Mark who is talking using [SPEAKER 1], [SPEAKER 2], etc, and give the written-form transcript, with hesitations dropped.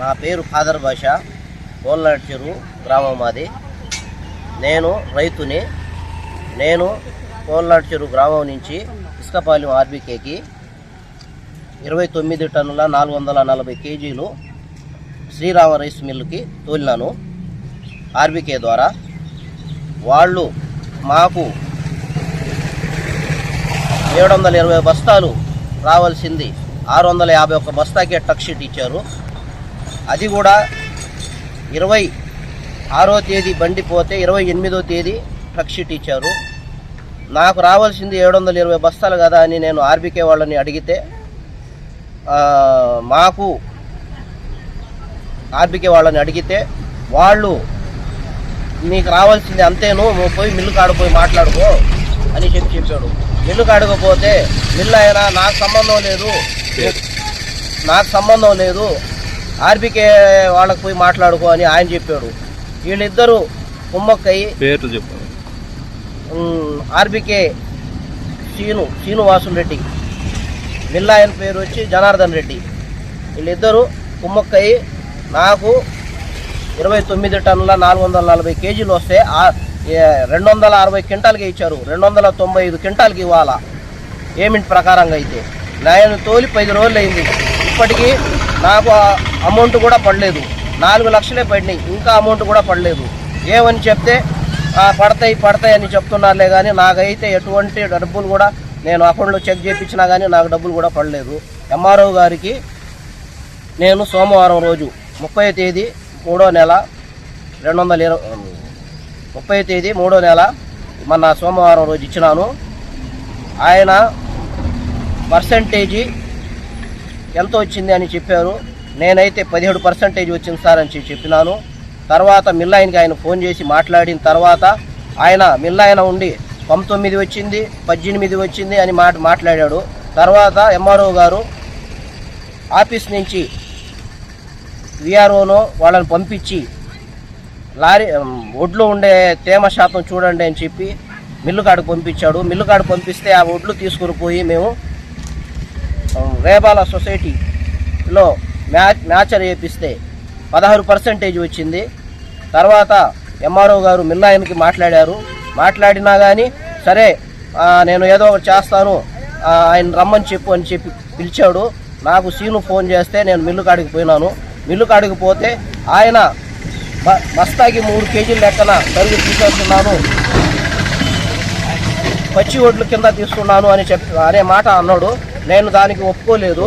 [SPEAKER 1] నా పేరు ఫాదర్ భాష, కోల్నాటి చెరువు గ్రామం మాది. నేను రైతుని. నేను కోల్నాటి చెరువు గ్రామం నుంచి ఇసుకపాలెం ఆర్బీకేకి 29 టన్నుల 440 కేజీలు శ్రీరామ రైస్ మిల్లుకి తోలినాను ఆర్బీకే ద్వారా. వాళ్ళు మాకు 720 బస్తాలు రావాల్సింది 651 బస్తాకే టక్ షీట్ ఇచ్చారు. అది కూడా 26వ తేదీ బండి పోతే 28వ తేదీ టక్ షీట్ ఇచ్చారు. నాకు రావాల్సింది 720 బస్తాలు కదా అని నేను ఆర్బీకే వాళ్ళని అడిగితే, ఆర్బీకే వాళ్ళని అడిగితే వాళ్ళు నీకు రావాల్సింది అంతేను, నువ్వు పోయి మిల్లు కాడిపోయి మాట్లాడుకో అని చెప్పాడు. మిల్లు కాడకపోతే మిల్లు అయినా నాకు సంబంధం లేదు ఆర్బీకే వాళ్ళకి పోయి మాట్లాడుకో అని ఆయన చెప్పాడు. వీళ్ళిద్దరూ కుమ్మక్కయ్యి
[SPEAKER 2] పేర్లు చెప్పారు.
[SPEAKER 1] ఆర్బీకే శ్రీనివాసులు రెడ్డి, మిల్లు ఆయన పేరు వచ్చి జనార్దన్ రెడ్డి. వీళ్ళిద్దరూ కుమ్మక్కయ్యి నాకు 29 టన్నుల 440 కేజీలు వస్తే 260 క్వింటాల్కి ఇచ్చారు. 295 క్వింటాల్కి ఇవ్వాలా పేమెంట్ ప్రకారంగా. అయితే నేను తోలి 10 రోజులు అయింది, ఇప్పటికీ నాకు అమౌంట్ కూడా పడలేదు. 4 లక్షలే పడినాయి, ఇంకా అమౌంట్ కూడా పడలేదు. ఏమని చెప్తే పడతాయి అని చెప్తున్నారులే, కానీ నాకైతే ఎటువంటి డబ్బులు కూడా నేను అకౌంట్లో చెక్ చేయించినా కానీ నాకు డబ్బులు కూడా పడలేదు. ఎంఆర్ఓ గారికి నేను సోమవారం రోజు 30వ తేదీ 3వ నెల 30వ తేదీ 3వ నెల మొన్న సోమవారం రోజు ఇచ్చినాను. ఆయన పర్సంటేజీ ఎంత వచ్చింది అని చెప్పారు. నేనైతే 17% వచ్చింది సార్ అని చెప్పినాను. తర్వాత మిల్లాయనకి ఆయన ఫోన్ చేసి మాట్లాడిన తర్వాత ఆయన మిల్లాయన ఉండి 19 వచ్చింది, 18 వచ్చింది అని మాట్లాడాడు. తర్వాత ఎంఆర్ఓ గారు ఆఫీస్ నుంచి విఆర్ఓను వాళ్ళని పంపించి ఒడ్లు ఉండే తేమ శాతం చూడండి అని చెప్పి మిల్లు కాడికి పంపించాడు. మిల్లు కాడికి పంపిస్తే ఆ ఒడ్లు తీసుకుని పోయి మేము రేబాల సొసైటీలో మ్యాచర్ వేపిస్తే 16% వచ్చింది. తర్వాత ఎంఆర్ఓ గారు మిల్లాయనకి మాట్లాడినా కానీ సరే నేను ఏదో ఒకటి చేస్తాను, ఆయన రమ్మని చెప్పు అని చెప్పి పిలిచాడు. నాకు సీను ఫోన్ చేస్తే నేను మిల్లు కాడికి పోయినాను. మిల్లు కాడికి పోతే ఆయన బస్తాకి 3 కేజీల లెక్కన సరుకు తీసేస్తున్నాను, పచ్చి ఒడ్లు కింద తీసుకున్నాను అనే మాట అన్నాడు. నేను దానికి ఒప్పుకోలేదు.